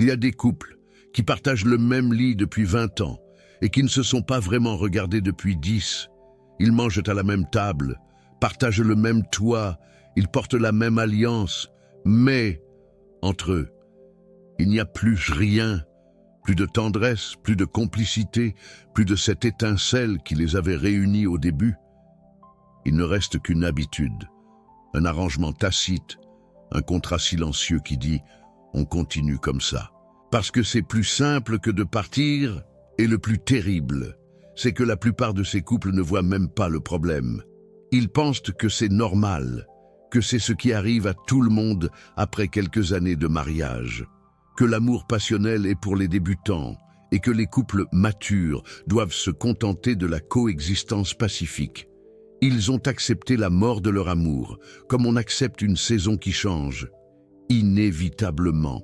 Il y a des couples qui partagent le même lit depuis 20 ans et qui ne se sont pas vraiment regardés depuis 10. Ils mangent à la même table, partagent le même toit, ils portent la même alliance, mais entre eux, il n'y a plus rien, plus de tendresse, plus de complicité, plus de cette étincelle qui les avait réunis au début. Il ne reste qu'une habitude, un arrangement tacite, un contrat silencieux qui dit « on continue comme ça ». Parce que c'est plus simple que de partir, et le plus terrible, c'est que la plupart de ces couples ne voient même pas le problème. Ils pensent que c'est normal, que c'est ce qui arrive à tout le monde après quelques années de mariage, que l'amour passionnel est pour les débutants et que les couples matures doivent se contenter de la coexistence pacifique. Ils ont accepté la mort de leur amour, comme on accepte une saison qui change, inévitablement,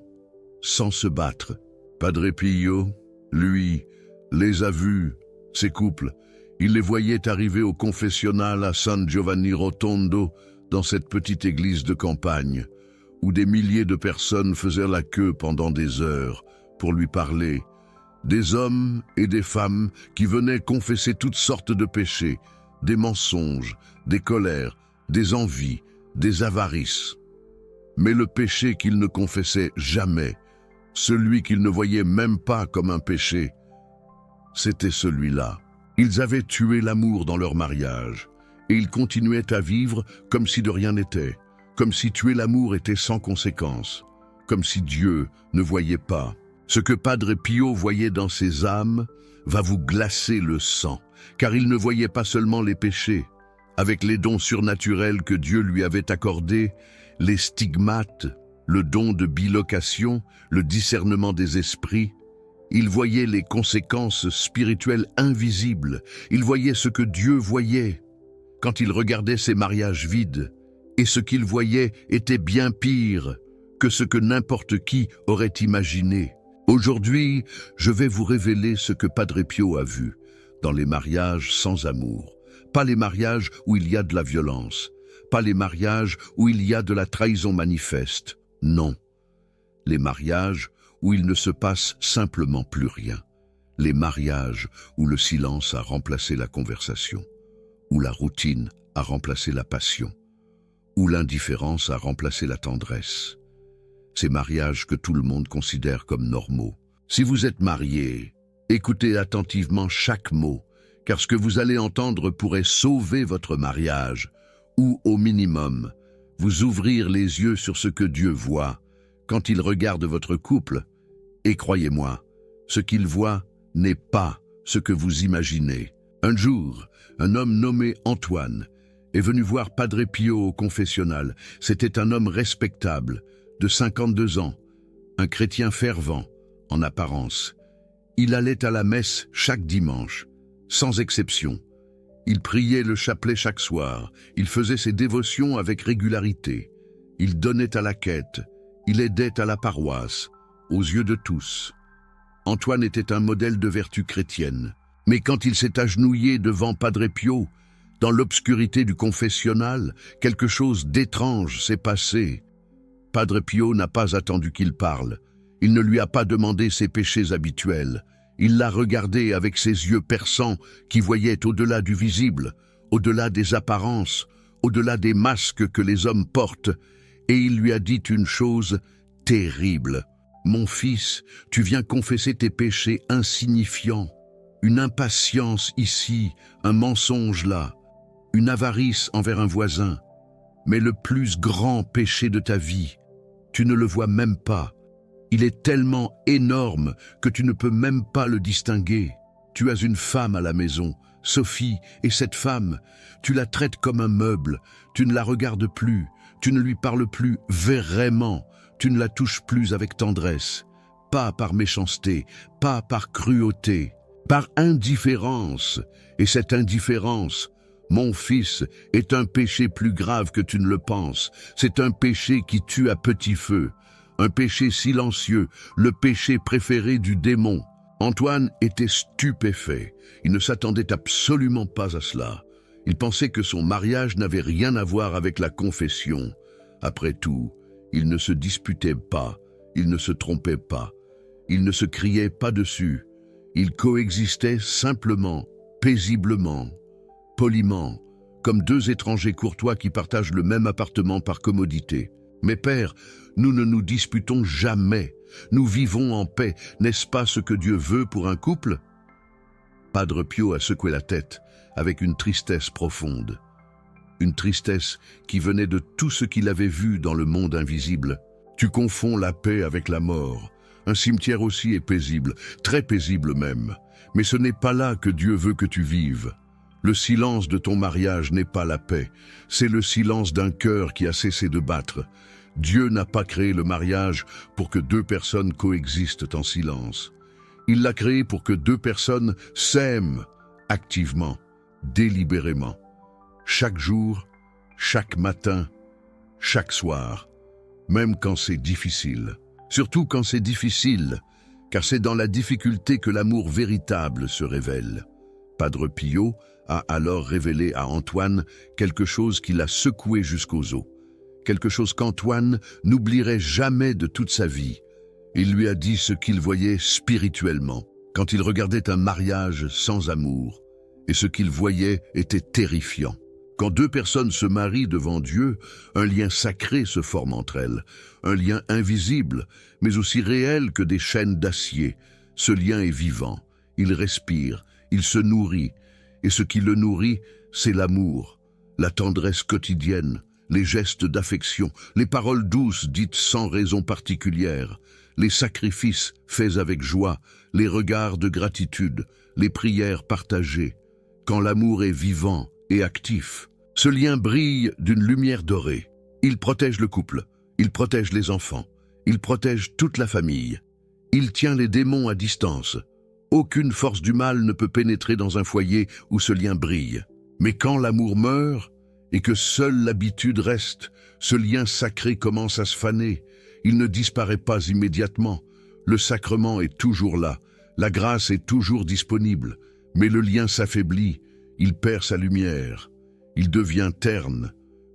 sans se battre. Padre Pio, lui, les a vus, ces couples. Il les voyait arriver au confessionnal à San Giovanni Rotondo, dans cette petite église de campagne, où des milliers de personnes faisaient la queue pendant des heures pour lui parler. Des hommes et des femmes qui venaient confesser toutes sortes de péchés, des mensonges, des colères, des envies, des avarices. Mais le péché qu'ils ne confessaient jamais, celui qu'ils ne voyaient même pas comme un péché, c'était celui-là. Ils avaient tué l'amour dans leur mariage, et ils continuaient à vivre comme si de rien n'était, comme si tuer l'amour était sans conséquence, comme si Dieu ne voyait pas. Ce que Padre Pio voyait dans ces âmes va vous glacer le sang, car il ne voyait pas seulement les péchés. Avec les dons surnaturels que Dieu lui avait accordés, les stigmates, le don de bilocation, le discernement des esprits, il voyait les conséquences spirituelles invisibles, il voyait ce que Dieu voyait. Quand il regardait ces mariages vides, et ce qu'il voyait était bien pire que ce que n'importe qui aurait imaginé. Aujourd'hui, je vais vous révéler ce que Padre Pio a vu dans les mariages sans amour. Pas les mariages où il y a de la violence, pas les mariages où il y a de la trahison manifeste, non. Les mariages où il ne se passe simplement plus rien. Les mariages où le silence a remplacé la conversation, où la routine a remplacé la passion, où l'indifférence a remplacé la tendresse. Ces mariages que tout le monde considère comme normaux. Si vous êtes marié, écoutez attentivement chaque mot, car ce que vous allez entendre pourrait sauver votre mariage, ou au minimum, vous ouvrir les yeux sur ce que Dieu voit quand il regarde votre couple. Et croyez-moi, ce qu'il voit n'est pas ce que vous imaginez. Un jour, un homme nommé Antoine est venu voir Padre Pio au confessionnal. C'était un homme respectable, de 52 ans, un chrétien fervent, en apparence. Il allait à la messe chaque dimanche, sans exception. Il priait le chapelet chaque soir, il faisait ses dévotions avec régularité. Il donnait à la quête, il aidait à la paroisse, aux yeux de tous. Antoine était un modèle de vertu chrétienne. Mais quand il s'est agenouillé devant Padre Pio, dans l'obscurité du confessionnal, quelque chose d'étrange s'est passé. Padre Pio n'a pas attendu qu'il parle. Il ne lui a pas demandé ses péchés habituels. Il l'a regardé avec ses yeux perçants qui voyaient au-delà du visible, au-delà des apparences, au-delà des masques que les hommes portent, et il lui a dit une chose terrible. « Mon fils, tu viens confesser tes péchés insignifiants. Une impatience ici, un mensonge là, une avarice envers un voisin. Mais le plus grand péché de ta vie, tu ne le vois même pas. Il est tellement énorme que tu ne peux même pas le distinguer. Tu as une femme à la maison, Sophie, et cette femme, tu la traites comme un meuble, tu ne la regardes plus, tu ne lui parles plus vraiment, tu ne la touches plus avec tendresse, pas par méchanceté, pas par cruauté, par indifférence. Et cette indifférence, mon fils, est un péché plus grave que tu ne le penses. C'est un péché qui tue à petit feu, un péché silencieux, le péché préféré du démon. Antoine était stupéfait. Il ne s'attendait absolument pas à cela. Il pensait que son mariage n'avait rien à voir avec la confession. Après tout, il ne se disputait pas, il ne se trompait pas. Ils ne se criaient pas dessus. Ils coexistaient simplement, paisiblement, poliment, comme deux étrangers courtois qui partagent le même appartement par commodité. Mais père, nous ne nous disputons jamais. Nous vivons en paix. N'est-ce pas ce que Dieu veut pour un couple? Padre Pio a secoué la tête avec une tristesse profonde. Une tristesse qui venait de tout ce qu'il avait vu dans le monde invisible. Tu confonds la paix avec la mort. Un cimetière aussi est paisible, très paisible même. Mais ce n'est pas là que Dieu veut que tu vives. Le silence de ton mariage n'est pas la paix. C'est le silence d'un cœur qui a cessé de battre. Dieu n'a pas créé le mariage pour que deux personnes coexistent en silence. Il l'a créé pour que deux personnes s'aiment activement, délibérément. Chaque jour, chaque matin, chaque soir, même quand c'est difficile. Surtout quand c'est difficile, car c'est dans la difficulté que l'amour véritable se révèle. Padre Pio a alors révélé à Antoine quelque chose qui l'a secoué jusqu'aux os. Quelque chose qu'Antoine n'oublierait jamais de toute sa vie. Il lui a dit ce qu'il voyait spirituellement, quand il regardait un mariage sans amour. Et ce qu'il voyait était terrifiant. Quand deux personnes se marient devant Dieu, un lien sacré se forme entre elles, un lien invisible, mais aussi réel que des chaînes d'acier. Ce lien est vivant, il respire, il se nourrit, et ce qui le nourrit, c'est l'amour, la tendresse quotidienne, les gestes d'affection, les paroles douces dites sans raison particulière, les sacrifices faits avec joie, les regards de gratitude, les prières partagées. Quand l'amour est vivant et actif, ce lien brille d'une lumière dorée. Il protège le couple, il protège les enfants, il protège toute la famille. Il tient les démons à distance. Aucune force du mal ne peut pénétrer dans un foyer où ce lien brille. Mais quand l'amour meurt et que seule l'habitude reste, ce lien sacré commence à se faner. Il ne disparaît pas immédiatement. Le sacrement est toujours là, la grâce est toujours disponible, mais le lien s'affaiblit, il perd sa lumière. Il devient terne,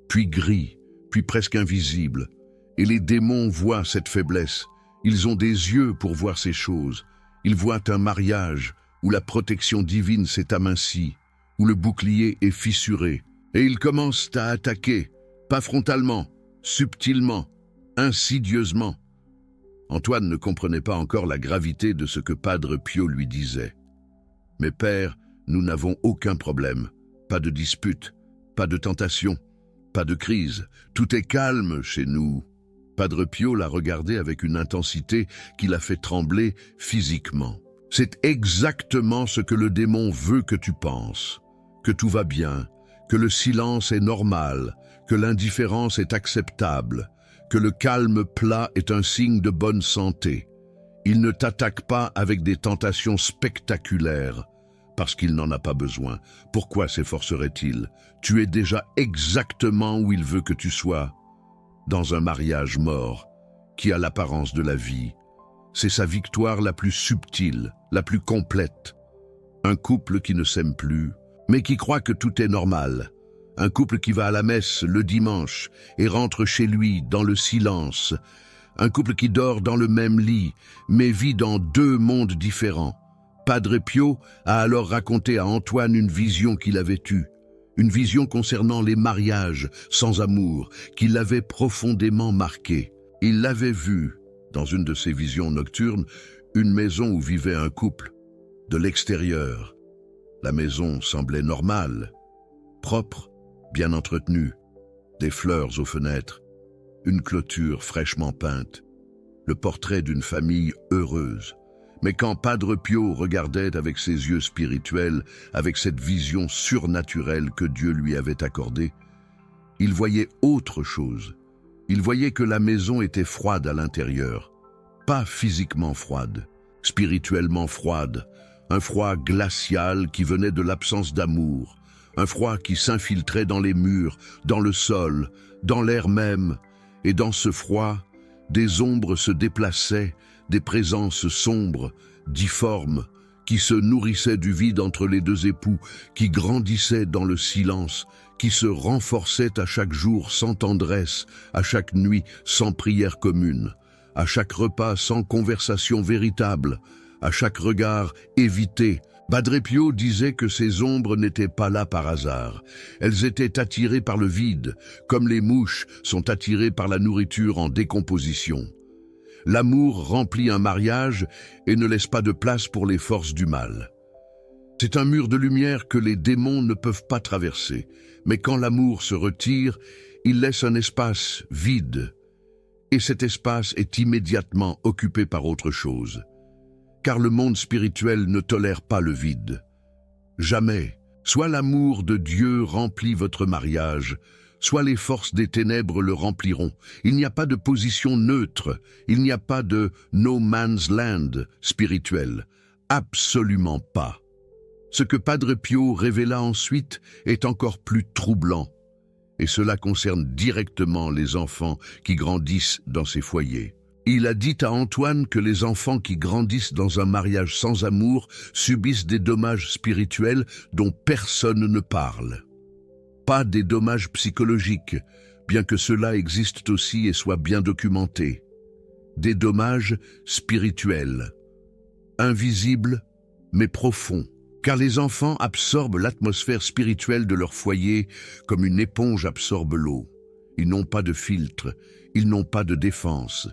puis gris, puis presque invisible. Et les démons voient cette faiblesse. Ils ont des yeux pour voir ces choses. Ils voient un mariage où la protection divine s'est amincie, où le bouclier est fissuré. Et ils commencent à attaquer, pas frontalement, subtilement, insidieusement. Antoine ne comprenait pas encore la gravité de ce que Padre Pio lui disait. « Mais père, nous n'avons aucun problème, pas de dispute. Pas de tentation, pas de crise, tout est calme chez nous. » Padre Pio l'a regardé avec une intensité qui l'a fait trembler physiquement. « C'est exactement ce que le démon veut que tu penses, que tout va bien, que le silence est normal, que l'indifférence est acceptable, que le calme plat est un signe de bonne santé. Il ne t'attaque pas avec des tentations spectaculaires, parce qu'il n'en a pas besoin. Pourquoi s'efforcerait-il? Tu es déjà exactement où il veut que tu sois, dans un mariage mort, qui a l'apparence de la vie. C'est sa victoire la plus subtile, la plus complète. Un couple qui ne s'aime plus, mais qui croit que tout est normal. Un couple qui va à la messe le dimanche et rentre chez lui dans le silence. Un couple qui dort dans le même lit, mais vit dans deux mondes différents. Padre Pio a alors raconté à Antoine une vision qu'il avait eue, une vision concernant les mariages sans amour qui l'avait profondément marqué. Il l'avait vu, dans une de ses visions nocturnes, une maison où vivait un couple. De l'extérieur, la maison semblait normale, propre, bien entretenue, des fleurs aux fenêtres, une clôture fraîchement peinte, le portrait d'une famille heureuse. Mais quand Padre Pio regardait avec ses yeux spirituels, avec cette vision surnaturelle que Dieu lui avait accordée, il voyait autre chose. Il voyait que la maison était froide à l'intérieur, pas physiquement froide, spirituellement froide, un froid glacial qui venait de l'absence d'amour, un froid qui s'infiltrait dans les murs, dans le sol, dans l'air même, et dans ce froid, des ombres se déplaçaient, des présences sombres, difformes, qui se nourrissaient du vide entre les deux époux, qui grandissaient dans le silence, qui se renforçaient à chaque jour sans tendresse, à chaque nuit sans prière commune. à chaque repas sans conversation véritable, à chaque regard évité. Padre Pio disait que ces ombres n'étaient pas là par hasard. Elles étaient attirées par le vide, comme les mouches sont attirées par la nourriture en décomposition. L'amour remplit un mariage et ne laisse pas de place pour les forces du mal. C'est un mur de lumière que les démons ne peuvent pas traverser, mais quand l'amour se retire, il laisse un espace vide, et cet espace est immédiatement occupé par autre chose. Car le monde spirituel ne tolère pas le vide. Jamais, soit l'amour de Dieu remplit votre mariage, soit les forces des ténèbres le rempliront. Il n'y a pas de position neutre, il n'y a pas de no man's land spirituel. Absolument pas. Ce que Padre Pio révéla ensuite est encore plus troublant, et cela concerne directement les enfants qui grandissent dans ces foyers. Il a dit à Antoine que les enfants qui grandissent dans un mariage sans amour subissent des dommages spirituels dont personne ne parle. Pas des dommages psychologiques, bien que cela existe aussi et soit bien documenté. Des dommages spirituels, invisibles mais profonds, car les enfants absorbent l'atmosphère spirituelle de leur foyer comme une éponge absorbe l'eau. Ils n'ont pas de filtre, ils n'ont pas de défense.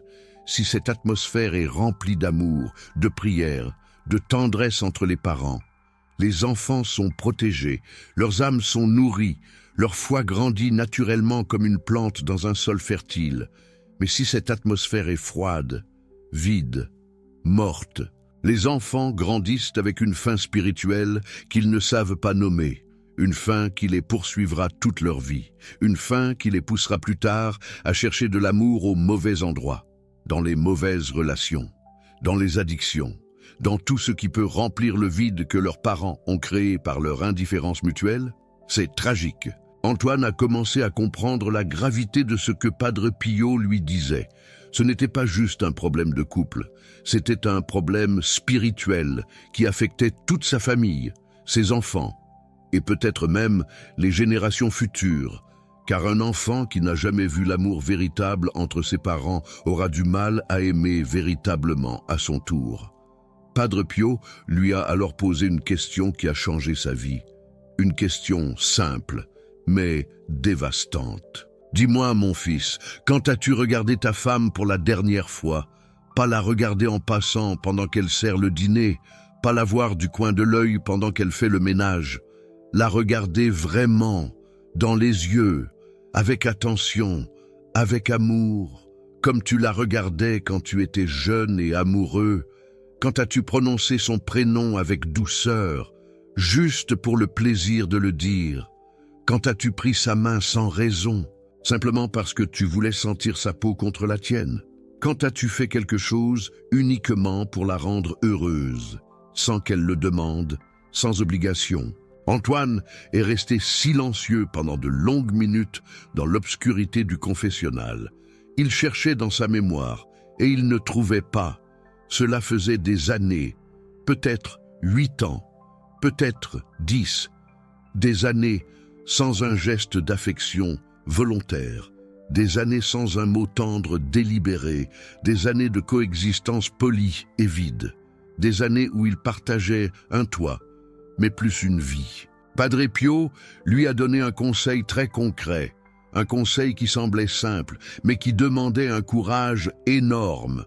Si cette atmosphère est remplie d'amour, de prière, de tendresse entre les parents, les enfants sont protégés, leurs âmes sont nourries, leur foi grandit naturellement comme une plante dans un sol fertile. Mais si cette atmosphère est froide, vide, morte, les enfants grandissent avec une faim spirituelle qu'ils ne savent pas nommer, une faim qui les poursuivra toute leur vie, une faim qui les poussera plus tard à chercher de l'amour au mauvais endroit, dans les mauvaises relations, dans les addictions, dans tout ce qui peut remplir le vide que leurs parents ont créé par leur indifférence mutuelle. C'est tragique. Antoine a commencé à comprendre la gravité de ce que Padre Pio lui disait. Ce n'était pas juste un problème de couple, c'était un problème spirituel qui affectait toute sa famille, ses enfants, et peut-être même les générations futures, car un enfant qui n'a jamais vu l'amour véritable entre ses parents aura du mal à aimer véritablement à son tour. Padre Pio lui a alors posé une question qui a changé sa vie. Une question simple, mais dévastante. Dis-moi, mon fils, quand as-tu regardé ta femme pour la dernière fois? Pas la regarder en passant pendant qu'elle sert le dîner, pas la voir du coin de l'œil pendant qu'elle fait le ménage. La regarder vraiment, dans les yeux, avec attention, avec amour, comme tu la regardais quand tu étais jeune et amoureux. Quand as-tu prononcé son prénom avec douceur, juste pour le plaisir de le dire? Quand as-tu pris sa main sans raison, simplement parce que tu voulais sentir sa peau contre la tienne? Quand as-tu fait quelque chose uniquement pour la rendre heureuse, sans qu'elle le demande, sans obligation? Antoine est resté silencieux pendant de longues minutes dans l'obscurité du confessionnal. Il cherchait dans sa mémoire et il ne trouvait pas. Cela faisait des années, peut-être 8 ans, peut-être 10, des années sans un geste d'affection volontaire, des années sans un mot tendre délibéré, des années de coexistence polie et vide, des années où il partageait un toit, mais plus une vie. Padre Pio lui a donné un conseil très concret, un conseil qui semblait simple, mais qui demandait un courage énorme.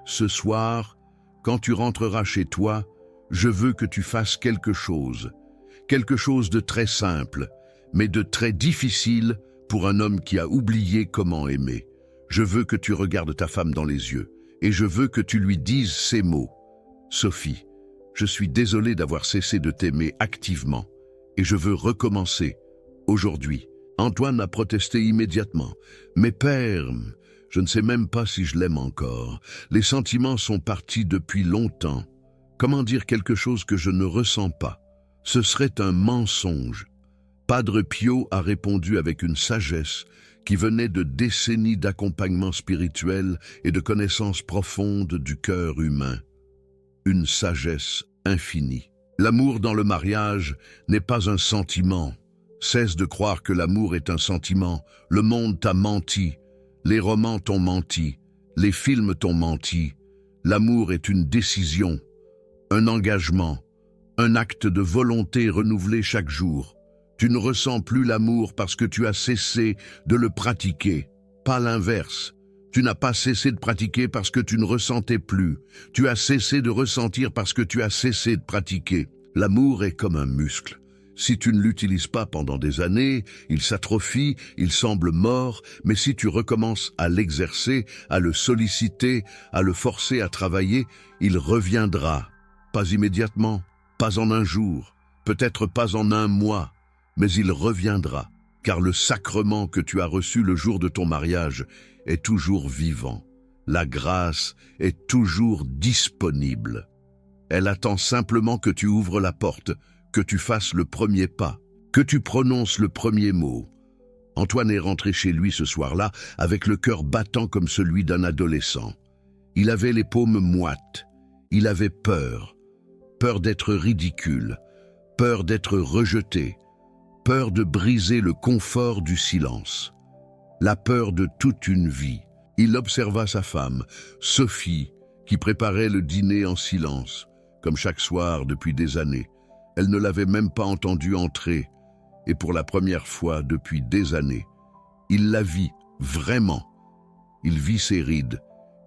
Ce soir, quand tu rentreras chez toi, je veux que tu fasses quelque chose de très simple, mais de très difficile pour un homme qui a oublié comment aimer. Je veux que tu regardes ta femme dans les yeux, et je veux que tu lui dises ces mots. Sophie, je suis désolé d'avoir cessé de t'aimer activement, et je veux recommencer, aujourd'hui. Antoine a protesté immédiatement. Mais père, je ne sais même pas si je l'aime encore. Les sentiments sont partis depuis longtemps. Comment dire quelque chose que je ne ressens pas? Ce serait un mensonge. Padre Pio a répondu avec une sagesse qui venait de décennies d'accompagnement spirituel et de connaissances profondes du cœur humain. Une sagesse infinie. L'amour dans le mariage n'est pas un sentiment. Cesse de croire que l'amour est un sentiment. Le monde t'a menti. Les romans t'ont menti. Les films t'ont menti. L'amour est une décision, un engagement, un acte de volonté renouvelé chaque jour. Tu ne ressens plus l'amour parce que tu as cessé de le pratiquer, pas l'inverse. Tu n'as pas cessé de pratiquer parce que tu ne ressentais plus. Tu as cessé de ressentir parce que tu as cessé de pratiquer. L'amour est comme un muscle. Si tu ne l'utilises pas pendant des années, il s'atrophie, il semble mort, mais si tu recommences à l'exercer, à le solliciter, à le forcer à travailler, il reviendra. Pas immédiatement, pas en un jour, peut-être pas en un mois, mais il reviendra, car le sacrement que tu as reçu le jour de ton mariage est toujours vivant. La grâce est toujours disponible. Elle attend simplement que tu ouvres la porte, que tu fasses le premier pas, que tu prononces le premier mot. Antoine est rentré chez lui ce soir-là avec le cœur battant comme celui d'un adolescent. Il avait les paumes moites, il avait peur d'être ridicule, peur d'être rejeté, peur de briser le confort du silence, la peur de toute une vie. Il observa sa femme, Sophie, qui préparait le dîner en silence, comme chaque soir depuis des années. Elle ne l'avait même pas entendu entrer, et pour la première fois depuis des années, il la vit vraiment. Il vit ses rides,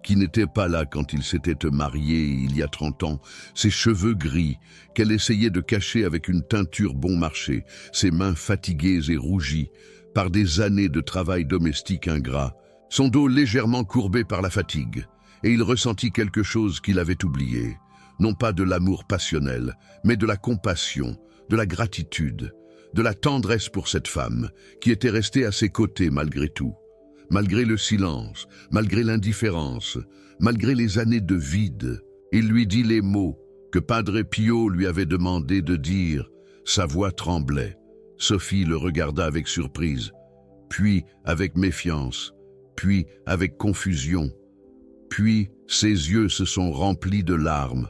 qui n'étaient pas là quand il s'était marié il y a 30 ans, ses cheveux gris, qu'elle essayait de cacher avec une teinture bon marché, ses mains fatiguées et rougies par des années de travail domestique ingrat, son dos légèrement courbé par la fatigue, et il ressentit quelque chose qu'il avait oublié. Non pas de l'amour passionnel, mais de la compassion, de la gratitude, de la tendresse pour cette femme qui était restée à ses côtés malgré tout, malgré le silence, malgré l'indifférence, malgré les années de vide. Il lui dit les mots que Padre Pio lui avait demandé de dire. Sa voix tremblait. Sophie le regarda avec surprise, puis avec méfiance, puis avec confusion, puis ses yeux se sont remplis de larmes.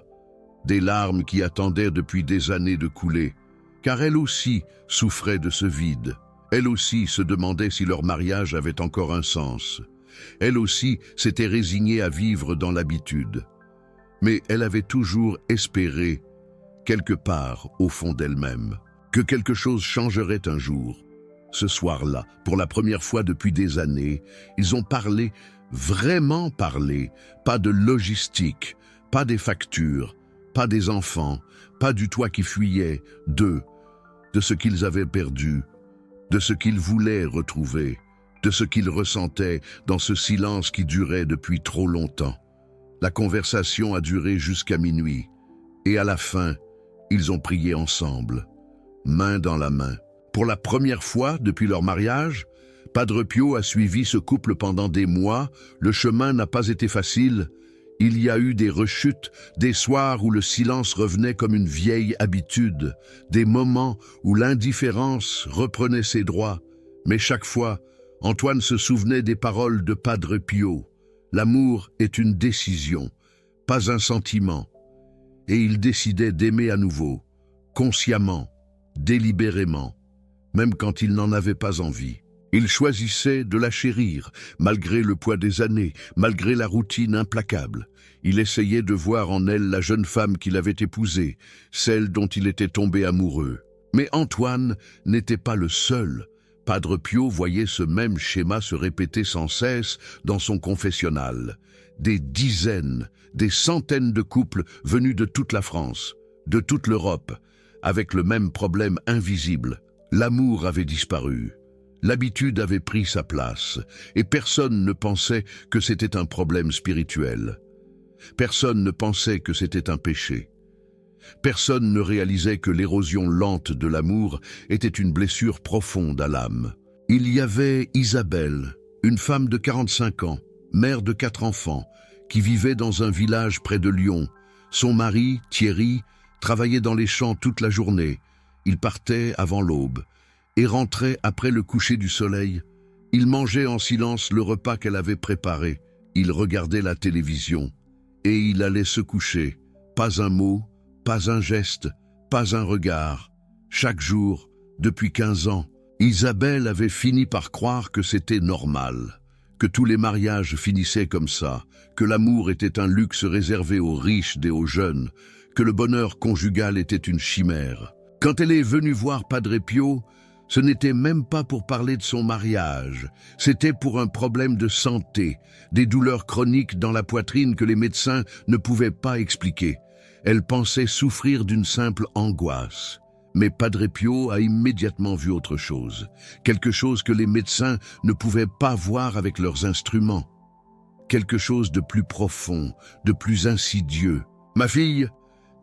Des larmes qui attendaient depuis des années de couler, car elle aussi souffrait de ce vide. Elle aussi se demandait si leur mariage avait encore un sens. Elle aussi s'était résignée à vivre dans l'habitude. Mais elle avait toujours espéré, quelque part au fond d'elle-même, que quelque chose changerait un jour. Ce soir-là, pour la première fois depuis des années, ils ont parlé, vraiment parlé, pas de logistique, pas des factures, pas des enfants, pas du toit qui fuyait, d'eux, de ce qu'ils avaient perdu, de ce qu'ils voulaient retrouver, de ce qu'ils ressentaient dans ce silence qui durait depuis trop longtemps. La conversation a duré jusqu'à minuit, et à la fin, ils ont prié ensemble, main dans la main. Pour la première fois depuis leur mariage, Padre Pio a suivi ce couple pendant des mois. Le chemin n'a pas été facile. Il y a eu des rechutes, des soirs où le silence revenait comme une vieille habitude, des moments où l'indifférence reprenait ses droits. Mais chaque fois, Antoine se souvenait des paroles de Padre Pio. L'amour est une décision, pas un sentiment. Et il décidait d'aimer à nouveau, consciemment, délibérément, même quand il n'en avait pas envie. Il choisissait de la chérir, malgré le poids des années, malgré la routine implacable. Il essayait de voir en elle la jeune femme qu'il avait épousée, celle dont il était tombé amoureux. Mais Antoine n'était pas le seul. Padre Pio voyait ce même schéma se répéter sans cesse dans son confessionnal. Des dizaines, des centaines de couples venus de toute la France, de toute l'Europe, avec le même problème invisible. L'amour avait disparu. L'habitude avait pris sa place, et personne ne pensait que c'était un problème spirituel. Personne ne pensait que c'était un péché. Personne ne réalisait que l'érosion lente de l'amour était une blessure profonde à l'âme. Il y avait Isabelle, une femme de 45 ans, mère de 4 enfants, qui vivait dans un village près de Lyon. Son mari, Thierry, travaillait dans les champs toute la journée. Il partait avant l'aube et rentrait après le coucher du soleil. Il mangeait en silence le repas qu'elle avait préparé. Il regardait la télévision et il allait se coucher. Pas un mot, pas un geste, pas un regard. Chaque jour, depuis 15 ans, Isabelle avait fini par croire que c'était normal, que tous les mariages finissaient comme ça, que l'amour était un luxe réservé aux riches et aux jeunes, que le bonheur conjugal était une chimère. Quand elle est venue voir Padre Pio, ce n'était même pas pour parler de son mariage, c'était pour un problème de santé, des douleurs chroniques dans la poitrine que les médecins ne pouvaient pas expliquer. Elle pensait souffrir d'une simple angoisse. Mais Padre Pio a immédiatement vu autre chose, quelque chose que les médecins ne pouvaient pas voir avec leurs instruments, quelque chose de plus profond, de plus insidieux. « Ma fille,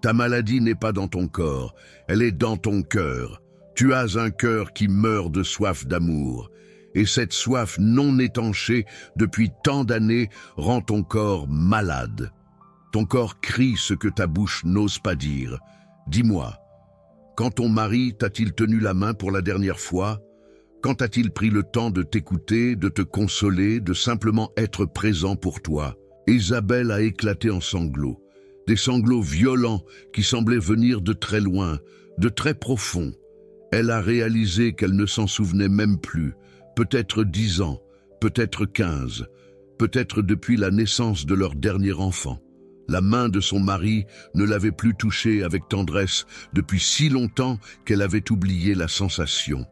ta maladie n'est pas dans ton corps, elle est dans ton cœur. Tu as un cœur qui meurt de soif d'amour, et cette soif non étanchée depuis tant d'années rend ton corps malade. Ton corps crie ce que ta bouche n'ose pas dire. Dis-moi, quand ton mari t'a-t-il tenu la main pour la dernière fois? Quand a-t-il pris le temps de t'écouter, de te consoler, de simplement être présent pour toi? » Isabelle a éclaté en sanglots, des sanglots violents qui semblaient venir de très loin, de très profond. Elle a réalisé qu'elle ne s'en souvenait même plus, peut-être 10 ans, peut-être 15, peut-être depuis la naissance de leur dernier enfant. La main de son mari ne l'avait plus touchée avec tendresse depuis si longtemps qu'elle avait oublié la sensation.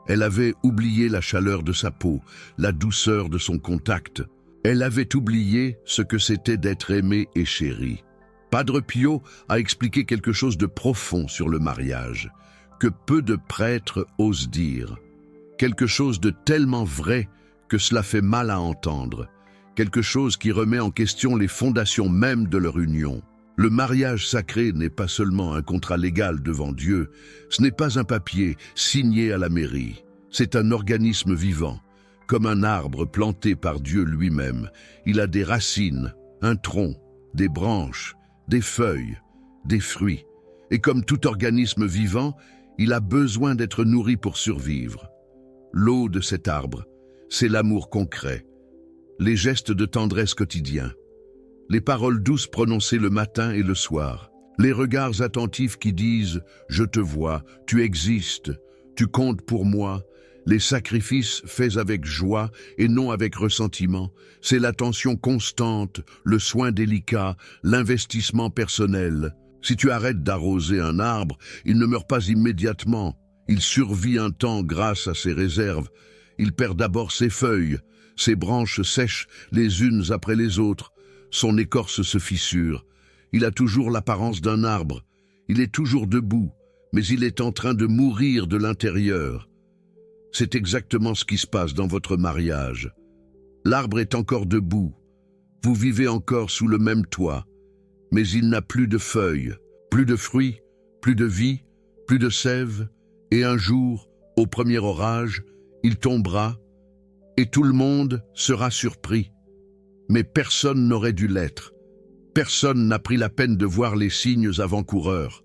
Elle avait oublié la chaleur de sa peau, la douceur de son contact. Elle avait oublié ce que c'était d'être aimée et chérie. Padre Pio a expliqué quelque chose de profond sur le mariage, que peu de prêtres osent dire. Quelque chose de tellement vrai que cela fait mal à entendre. Quelque chose qui remet en question les fondations mêmes de leur union. Le mariage sacré n'est pas seulement un contrat légal devant Dieu, ce n'est pas un papier signé à la mairie. C'est un organisme vivant, comme un arbre planté par Dieu lui-même. Il a des racines, un tronc, des branches, des feuilles, des fruits. Et comme tout organisme vivant, il a besoin d'être nourri pour survivre. L'eau de cet arbre, c'est l'amour concret, les gestes de tendresse quotidiens, les paroles douces prononcées le matin et le soir, les regards attentifs qui disent « Je te vois, tu existes, tu comptes pour moi », les sacrifices faits avec joie et non avec ressentiment, c'est l'attention constante, le soin délicat, l'investissement personnel. Si tu arrêtes d'arroser un arbre, il ne meurt pas immédiatement. Il survit un temps grâce à ses réserves. Il perd d'abord ses feuilles. Ses branches sèchent les unes après les autres. Son écorce se fissure. Il a toujours l'apparence d'un arbre. Il est toujours debout, mais il est en train de mourir de l'intérieur. C'est exactement ce qui se passe dans votre mariage. L'arbre est encore debout. Vous vivez encore sous le même toit. Mais il n'a plus de feuilles, plus de fruits, plus de vie, plus de sève, et un jour, au premier orage, il tombera, et tout le monde sera surpris. Mais personne n'aurait dû l'être. Personne n'a pris la peine de voir les signes avant-coureurs.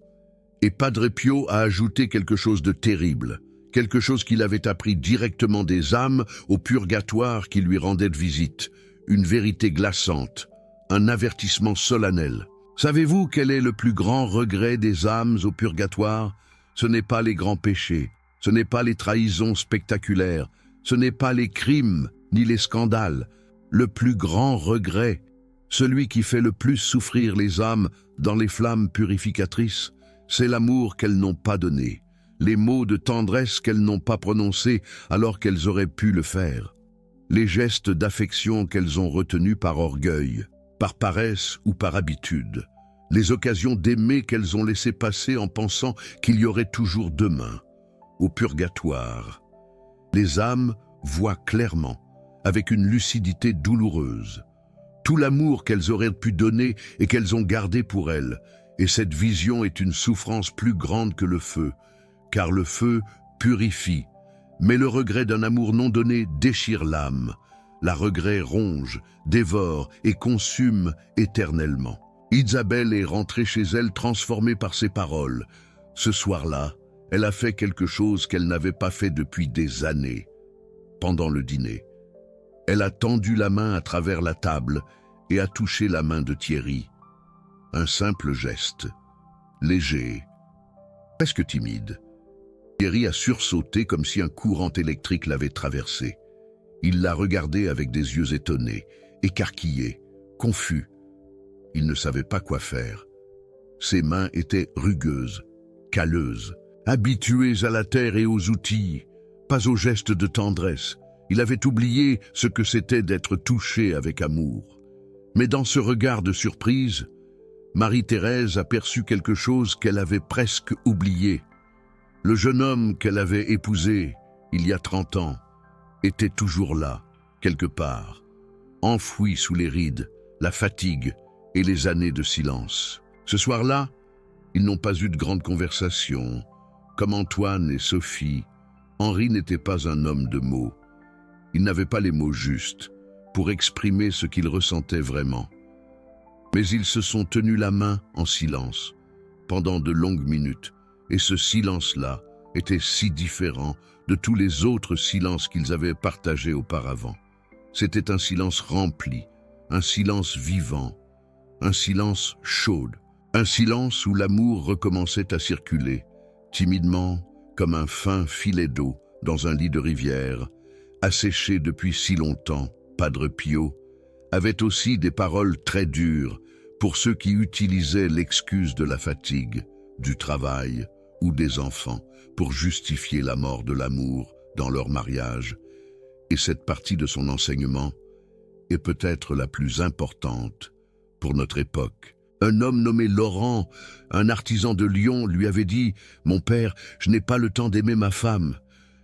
Et Padre Pio a ajouté quelque chose de terrible, quelque chose qu'il avait appris directement des âmes au purgatoire qui lui rendaient visite, une vérité glaçante, un avertissement solennel. Savez-vous quel est le plus grand regret des âmes au purgatoire? Ce n'est pas les grands péchés, ce n'est pas les trahisons spectaculaires, ce n'est pas les crimes ni les scandales. Le plus grand regret, celui qui fait le plus souffrir les âmes dans les flammes purificatrices, c'est l'amour qu'elles n'ont pas donné, les mots de tendresse qu'elles n'ont pas prononcés alors qu'elles auraient pu le faire, les gestes d'affection qu'elles ont retenus par orgueil, par paresse ou par habitude, les occasions d'aimer qu'elles ont laissées passer en pensant qu'il y aurait toujours demain. Au purgatoire, les âmes voient clairement, avec une lucidité douloureuse, tout l'amour qu'elles auraient pu donner et qu'elles ont gardé pour elles, et cette vision est une souffrance plus grande que le feu, car le feu purifie, mais le regret d'un amour non donné déchire l'âme. La regret ronge, dévore et consume éternellement. Isabelle est rentrée chez elle transformée par ces paroles. Ce soir-là, elle a fait quelque chose qu'elle n'avait pas fait depuis des années. Pendant le dîner, elle a tendu la main à travers la table et a touché la main de Thierry. Un simple geste, léger, presque timide. Thierry a sursauté comme si un courant électrique l'avait traversé. Il la regardait avec des yeux étonnés, écarquillés, confus. Il ne savait pas quoi faire. Ses mains étaient rugueuses, calleuses, habituées à la terre et aux outils, pas aux gestes de tendresse. Il avait oublié ce que c'était d'être touché avec amour. Mais dans ce regard de surprise, Marie-Thérèse aperçut quelque chose qu'elle avait presque oublié. Le jeune homme qu'elle avait épousé il y a 30 ans était toujours là, quelque part, enfoui sous les rides, la fatigue et les années de silence. Ce soir-là, ils n'ont pas eu de grande conversation. Comme Antoine et Sophie, Henri n'était pas un homme de mots. Il n'avait pas les mots justes pour exprimer ce qu'il ressentait vraiment. Mais ils se sont tenus la main en silence pendant de longues minutes, et ce silence-là était si différent de tous les autres silences qu'ils avaient partagés auparavant. C'était un silence rempli, un silence vivant, un silence chaud, un silence où l'amour recommençait à circuler, timidement, comme un fin filet d'eau dans un lit de rivière, asséché depuis si longtemps. Padre Pio avait aussi des paroles très dures pour ceux qui utilisaient l'excuse de la fatigue, du travail ou des enfants pour justifier la mort de l'amour dans leur mariage. Et cette partie de son enseignement est peut-être la plus importante pour notre époque. Un homme nommé Laurent, un artisan de Lyon, lui avait dit « Mon père, je n'ai pas le temps d'aimer ma femme.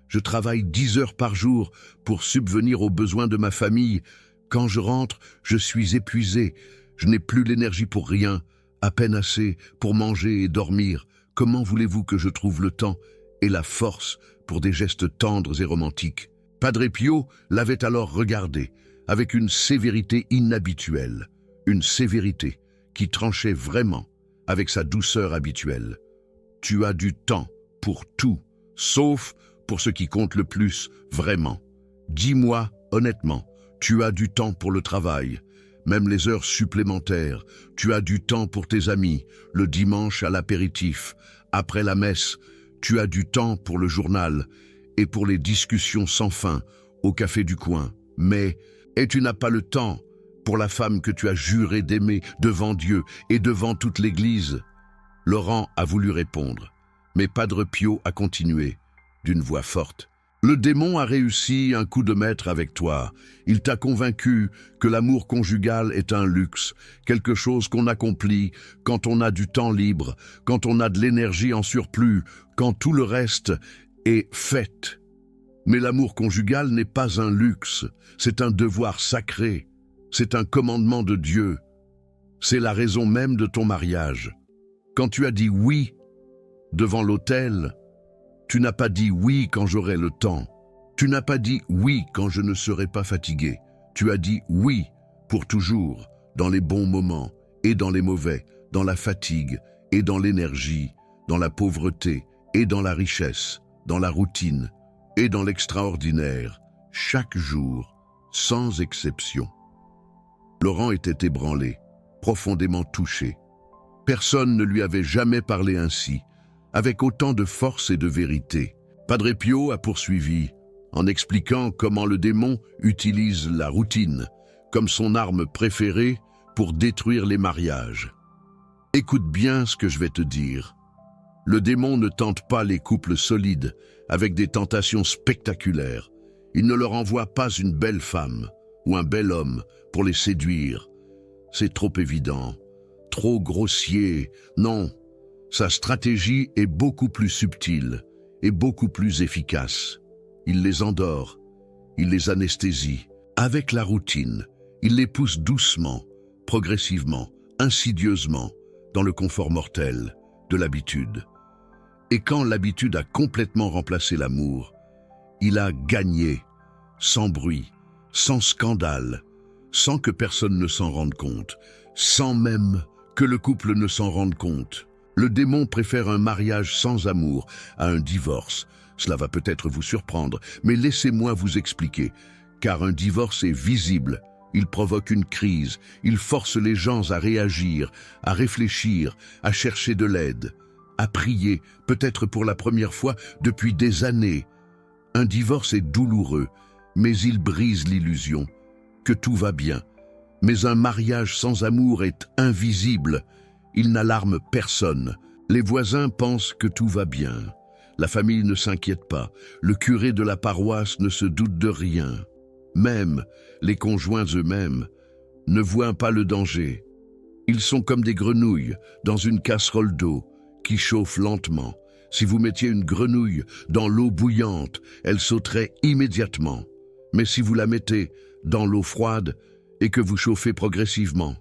Je travaille 10 heures par jour pour subvenir aux besoins de ma famille. Quand je rentre, je suis épuisé. Je n'ai plus l'énergie pour rien, à peine assez pour manger et dormir. Comment voulez-vous que je trouve le temps et la force pour des gestes tendres et romantiques ?» Padre Pio l'avait alors regardé avec une sévérité inhabituelle, une sévérité qui tranchait vraiment avec sa douceur habituelle. « Tu as du temps pour tout, sauf pour ce qui compte le plus, vraiment. Dis-moi honnêtement, tu as du temps pour le travail, même les heures supplémentaires. Tu as du temps pour tes amis, le dimanche à l'apéritif, après la messe. Tu as du temps pour le journal et pour les discussions sans fin au café du coin. Et tu n'as pas le temps pour la femme que tu as juré d'aimer devant Dieu et devant toute l'Église. » Laurent a voulu répondre, mais Padre Pio a continué, d'une voix forte. « Le démon a réussi un coup de maître avec toi. Il t'a convaincu que l'amour conjugal est un luxe, quelque chose qu'on accomplit quand on a du temps libre, quand on a de l'énergie en surplus, quand tout le reste est fait. Mais l'amour conjugal n'est pas un luxe, c'est un devoir sacré, c'est un commandement de Dieu. C'est la raison même de ton mariage. Quand tu as dit oui devant l'autel, tu n'as pas dit oui quand j'aurai le temps. Tu n'as pas dit oui quand je ne serai pas fatigué. Tu as dit oui pour toujours, dans les bons moments et dans les mauvais, dans la fatigue et dans l'énergie, dans la pauvreté et dans la richesse, dans la routine et dans l'extraordinaire, chaque jour, sans exception. » Laurent était ébranlé, profondément touché. Personne ne lui avait jamais parlé ainsi, avec autant de force et de vérité. Padre Pio a poursuivi, en expliquant comment le démon utilise la routine comme son arme préférée pour détruire les mariages. Écoute bien ce que je vais te dire. Le démon ne tente pas les couples solides avec des tentations spectaculaires. Il ne leur envoie pas une belle femme ou un bel homme pour les séduire. C'est trop évident, trop grossier. Non, sa stratégie est beaucoup plus subtile et beaucoup plus efficace. Il les endort, il les anesthésie. Avec la routine, il les pousse doucement, progressivement, insidieusement, dans le confort mortel de l'habitude. Et quand l'habitude a complètement remplacé l'amour, il a gagné, sans bruit, sans scandale, sans que personne ne s'en rende compte, sans même que le couple ne s'en rende compte. Le démon préfère un mariage sans amour à un divorce. Cela va peut-être vous surprendre, mais laissez-moi vous expliquer. Car un divorce est visible, il provoque une crise, il force les gens à réagir, à réfléchir, à chercher de l'aide, à prier, peut-être pour la première fois depuis des années. Un divorce est douloureux, mais il brise l'illusion que tout va bien. Mais un mariage sans amour est invisible. Il n'alarme personne. Les voisins pensent que tout va bien. La famille ne s'inquiète pas. Le curé de la paroisse ne se doute de rien. Même les conjoints eux-mêmes ne voient pas le danger. Ils sont comme des grenouilles dans une casserole d'eau qui chauffe lentement. Si vous mettiez une grenouille dans l'eau bouillante, elle sauterait immédiatement. Mais si vous la mettez dans l'eau froide et que vous chauffez progressivement,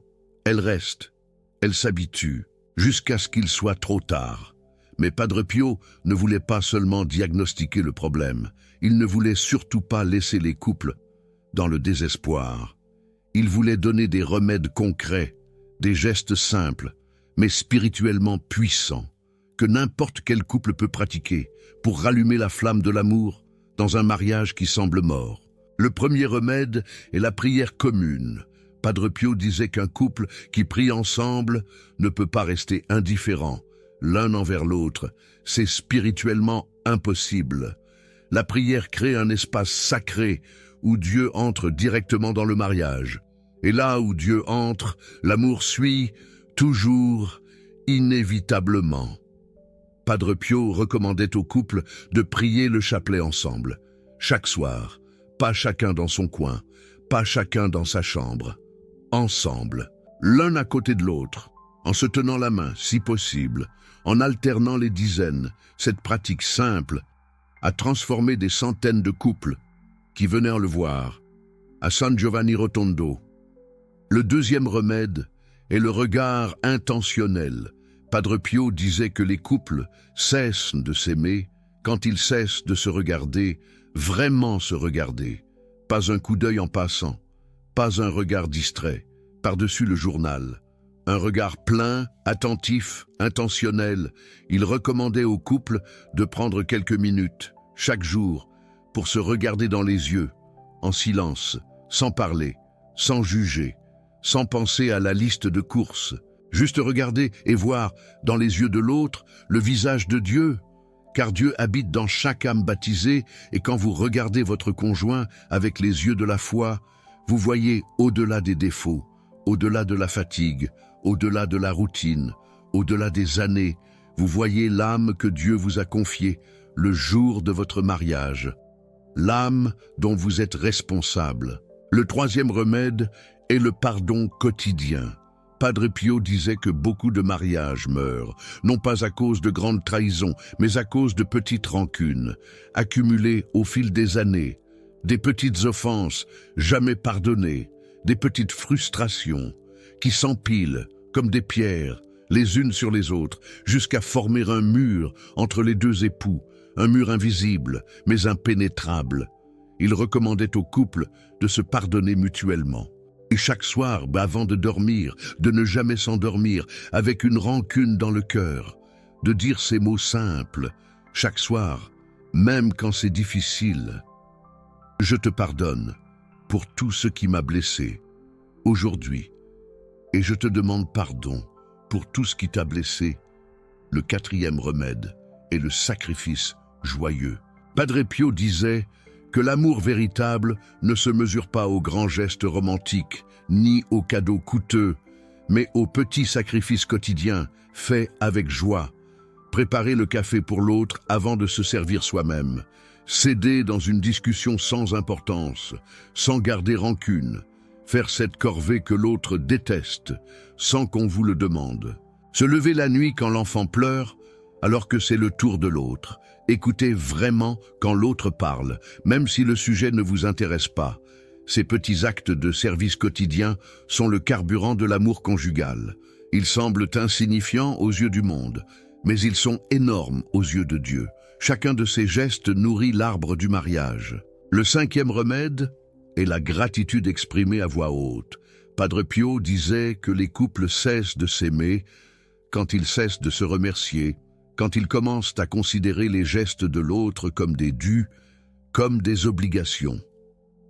elle reste, elle s'habitue, jusqu'à ce qu'il soit trop tard. Mais Padre Pio ne voulait pas seulement diagnostiquer le problème, il ne voulait surtout pas laisser les couples dans le désespoir. Il voulait donner des remèdes concrets, des gestes simples, mais spirituellement puissants, que n'importe quel couple peut pratiquer pour rallumer la flamme de l'amour dans un mariage qui semble mort. Le premier remède est la prière commune. Padre Pio disait qu'un couple qui prie ensemble ne peut pas rester indifférent l'un envers l'autre. C'est spirituellement impossible. La prière crée un espace sacré où Dieu entre directement dans le mariage. Et là où Dieu entre, l'amour suit toujours, inévitablement. Padre Pio recommandait aux couples de prier le chapelet ensemble, chaque soir, pas chacun dans son coin, pas chacun dans sa chambre, ensemble, l'un à côté de l'autre, en se tenant la main, si possible, en alternant les dizaines. Cette pratique simple a transformé des centaines de couples qui venaient le voir à San Giovanni Rotondo. Le deuxième remède est le regard intentionnel. Padre Pio disait que les couples cessent de s'aimer quand ils cessent de se regarder, vraiment se regarder. Pas un coup d'œil en passant, pas un regard distrait, par-dessus le journal. Un regard plein, attentif, intentionnel. Il recommandait aux couples de prendre quelques minutes, chaque jour, pour se regarder dans les yeux, en silence, sans parler, sans juger, sans penser à la liste de courses. Juste regarder et voir dans les yeux de l'autre le visage de Dieu, car Dieu habite dans chaque âme baptisée, et quand vous regardez votre conjoint avec les yeux de la foi, vous voyez au-delà des défauts, au-delà de la fatigue, au-delà de la routine, au-delà des années, vous voyez l'âme que Dieu vous a confiée le jour de votre mariage, l'âme dont vous êtes responsable. Le troisième remède est le pardon quotidien. Padre Pio disait que beaucoup de mariages meurent, non pas à cause de grandes trahisons, mais à cause de petites rancunes, accumulées au fil des années, des petites offenses jamais pardonnées, des petites frustrations qui s'empilent comme des pierres, les unes sur les autres, jusqu'à former un mur entre les deux époux, un mur invisible, mais impénétrable. Il recommandait aux couples de se pardonner mutuellement. Et chaque soir, avant de dormir, de ne jamais s'endormir avec une rancune dans le cœur, de dire ces mots simples, chaque soir, même quand c'est difficile. Je te pardonne pour tout ce qui m'a blessé aujourd'hui, et je te demande pardon pour tout ce qui t'a blessé. Le quatrième remède est le sacrifice joyeux. Padre Pio disait que l'amour véritable ne se mesure pas aux grands gestes romantiques, ni aux cadeaux coûteux, mais aux petits sacrifices quotidiens faits avec joie. Préparer le café pour l'autre avant de se servir soi-même. Céder dans une discussion sans importance, sans garder rancune. Faire cette corvée que l'autre déteste, sans qu'on vous le demande. Se lever la nuit quand l'enfant pleure, alors que c'est le tour de l'autre. Écoutez vraiment quand l'autre parle, même si le sujet ne vous intéresse pas. Ces petits actes de service quotidien sont le carburant de l'amour conjugal. Ils semblent insignifiants aux yeux du monde, mais ils sont énormes aux yeux de Dieu. Chacun de ces gestes nourrit l'arbre du mariage. Le cinquième remède est la gratitude exprimée à voix haute. Padre Pio disait que les couples cessent de s'aimer quand ils cessent de se remercier, quand ils commencent à considérer les gestes de l'autre comme des dus, comme des obligations.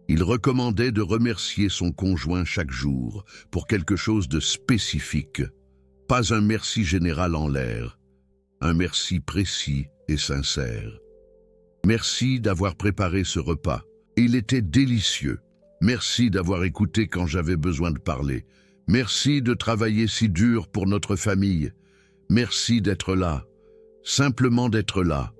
Il recommandait de remercier son conjoint chaque jour pour quelque chose de spécifique, pas un merci général en l'air, un merci précis et sincère. Merci d'avoir préparé ce repas. Il était délicieux. Merci d'avoir écouté quand j'avais besoin de parler. Merci de travailler si dur pour notre famille. Merci d'être là. Simplement d'être là.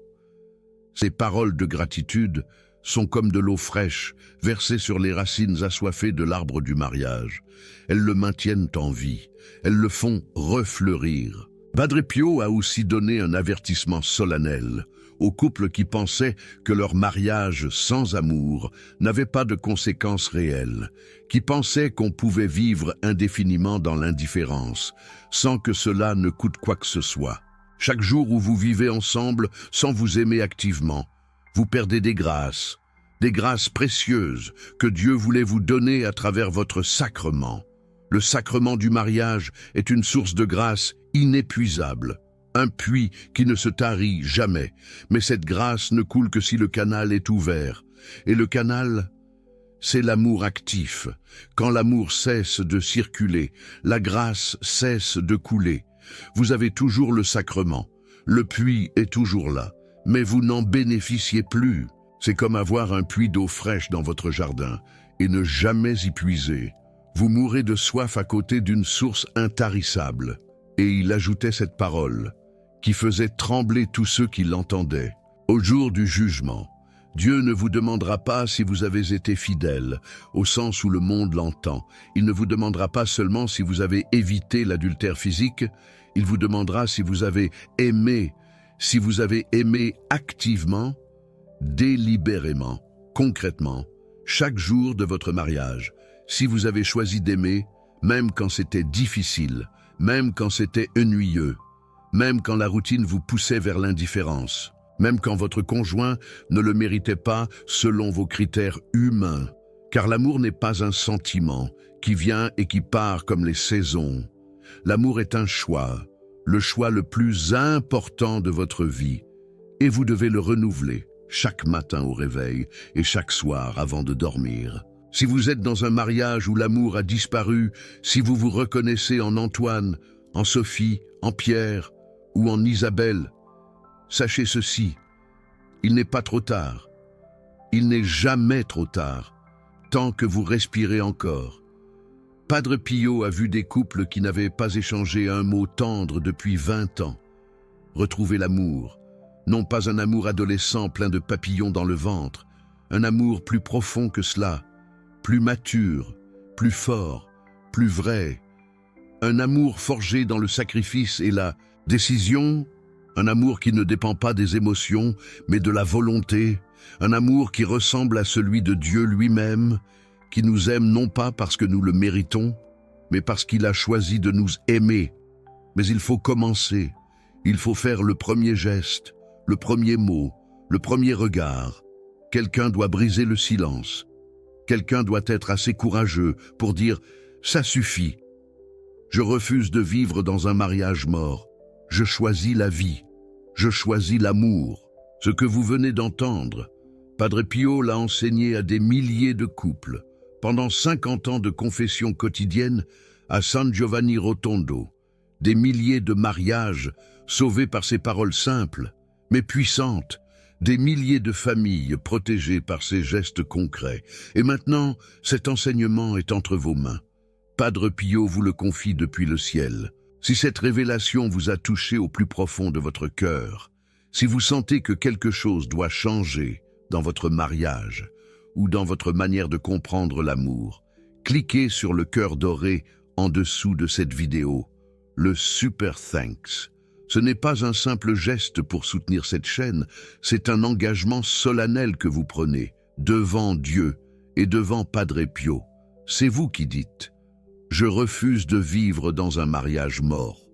Ces paroles de gratitude sont comme de l'eau fraîche versée sur les racines assoiffées de l'arbre du mariage. Elles le maintiennent en vie. Elles le font refleurir. Padre Pio a aussi donné un avertissement solennel aux couples qui pensaient que leur mariage sans amour n'avait pas de conséquences réelles, qui pensaient qu'on pouvait vivre indéfiniment dans l'indifférence, sans que cela ne coûte quoi que ce soit. Chaque jour où vous vivez ensemble sans vous aimer activement, vous perdez des grâces précieuses que Dieu voulait vous donner à travers votre sacrement. Le sacrement du mariage est une source de grâce inépuisable, un puits qui ne se tarit jamais, mais cette grâce ne coule que si le canal est ouvert. Et le canal, c'est l'amour actif. Quand l'amour cesse de circuler, la grâce cesse de couler. Vous avez toujours le sacrement, le puits est toujours là, mais vous n'en bénéficiez plus. C'est comme avoir un puits d'eau fraîche dans votre jardin et ne jamais y puiser. Vous mourrez de soif à côté d'une source intarissable. Et il ajoutait cette parole, qui faisait trembler tous ceux qui l'entendaient. Au jour du jugement, Dieu ne vous demandera pas si vous avez été fidèle, au sens où le monde l'entend. Il ne vous demandera pas seulement si vous avez évité l'adultère physique, il vous demandera si vous avez aimé activement, délibérément, concrètement, chaque jour de votre mariage, si vous avez choisi d'aimer, même quand c'était difficile, même quand c'était ennuyeux, même quand la routine vous poussait vers l'indifférence, même quand votre conjoint ne le méritait pas selon vos critères humains. Car l'amour n'est pas un sentiment qui vient et qui part comme les saisons. L'amour est un choix, le choix le plus important de votre vie, et vous devez le renouveler chaque matin au réveil et chaque soir avant de dormir. Si vous êtes dans un mariage où l'amour a disparu, si vous vous reconnaissez en Antoine, en Sophie, en Pierre ou en Isabelle, sachez ceci, il n'est pas trop tard. Il n'est jamais trop tard, tant que vous respirez encore. Padre Pio a vu des couples qui n'avaient pas échangé un mot tendre depuis 20 ans. Retrouver l'amour, non pas un amour adolescent plein de papillons dans le ventre, un amour plus profond que cela, plus mature, plus fort, plus vrai. Un amour forgé dans le sacrifice et la décision, un amour qui ne dépend pas des émotions, mais de la volonté, un amour qui ressemble à celui de Dieu lui-même, qui nous aime non pas parce que nous le méritons, mais parce qu'il a choisi de nous aimer. Mais il faut commencer, il faut faire le premier geste, le premier mot, le premier regard. Quelqu'un doit briser le silence. Quelqu'un doit être assez courageux pour dire « ça suffit ». Je refuse de vivre dans un mariage mort. Je choisis la vie. Je choisis l'amour. Ce que vous venez d'entendre, Padre Pio l'a enseigné à des milliers de couples, pendant 50 ans de confession quotidienne à San Giovanni Rotondo. Des milliers de mariages sauvés par ces paroles simples, mais puissantes. Des milliers de familles protégées par ces gestes concrets. Et maintenant, cet enseignement est entre vos mains. Padre Pio vous le confie depuis le ciel. Si cette révélation vous a touché au plus profond de votre cœur, si vous sentez que quelque chose doit changer dans votre mariage ou dans votre manière de comprendre l'amour, cliquez sur le cœur doré en dessous de cette vidéo, le Super Thanks. Ce n'est pas un simple geste pour soutenir cette chaîne, c'est un engagement solennel que vous prenez, devant Dieu et devant Padre Pio. C'est vous qui dites « Je refuse de vivre dans un mariage mort.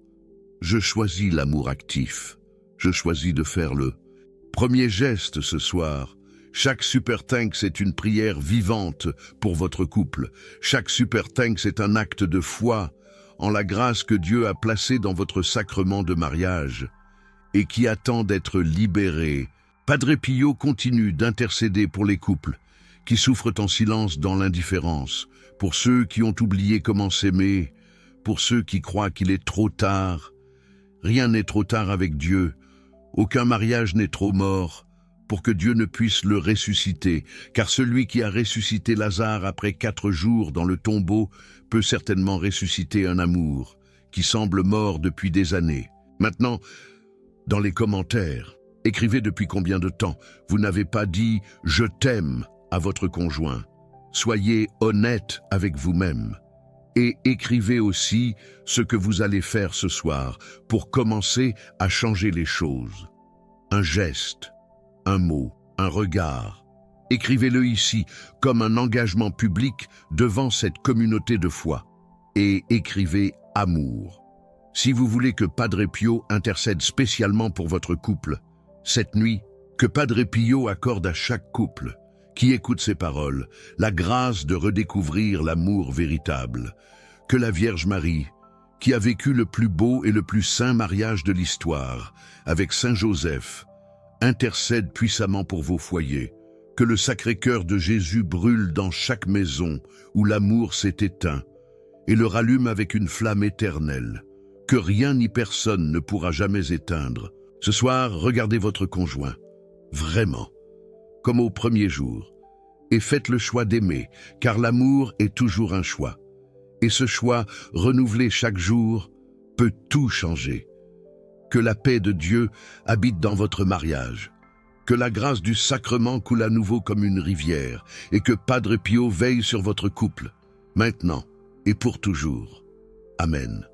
Je choisis l'amour actif. Je choisis de faire le premier geste ce soir. Chaque Super Thanks est une prière vivante pour votre couple. Chaque Super Thanks est un acte de foi en la grâce que Dieu a placée dans votre sacrement de mariage et qui attend d'être libéré. Padre Pio continue d'intercéder pour les couples qui souffrent en silence dans l'indifférence, pour ceux qui ont oublié comment s'aimer, pour ceux qui croient qu'il est trop tard. Rien n'est trop tard avec Dieu, aucun mariage n'est trop mort pour que Dieu ne puisse le ressusciter, car celui qui a ressuscité Lazare après 4 jours dans le tombeau peut certainement ressusciter un amour qui semble mort depuis des années. Maintenant, dans les commentaires, écrivez depuis combien de temps vous n'avez pas dit « je t'aime » à votre conjoint. Soyez honnête avec vous-même. Et écrivez aussi ce que vous allez faire ce soir pour commencer à changer les choses. Un geste, un mot, un regard. Écrivez-le ici comme un engagement public devant cette communauté de foi. Et écrivez « amour ». Si vous voulez que Padre Pio intercède spécialement pour votre couple, cette nuit, que Padre Pio accorde à chaque couple qui écoute ces paroles la grâce de redécouvrir l'amour véritable. Que la Vierge Marie, qui a vécu le plus beau et le plus saint mariage de l'histoire avec Saint Joseph, intercède puissamment pour vos foyers. Que le Sacré-Cœur de Jésus brûle dans chaque maison où l'amour s'est éteint et le rallume avec une flamme éternelle, que rien ni personne ne pourra jamais éteindre. Ce soir, regardez votre conjoint, vraiment, comme au premier jour, et faites le choix d'aimer, car l'amour est toujours un choix. Et ce choix, renouvelé chaque jour, peut tout changer. Que la paix de Dieu habite dans votre mariage. Que la grâce du sacrement coule à nouveau comme une rivière, et que Padre Pio veille sur votre couple, maintenant et pour toujours. Amen.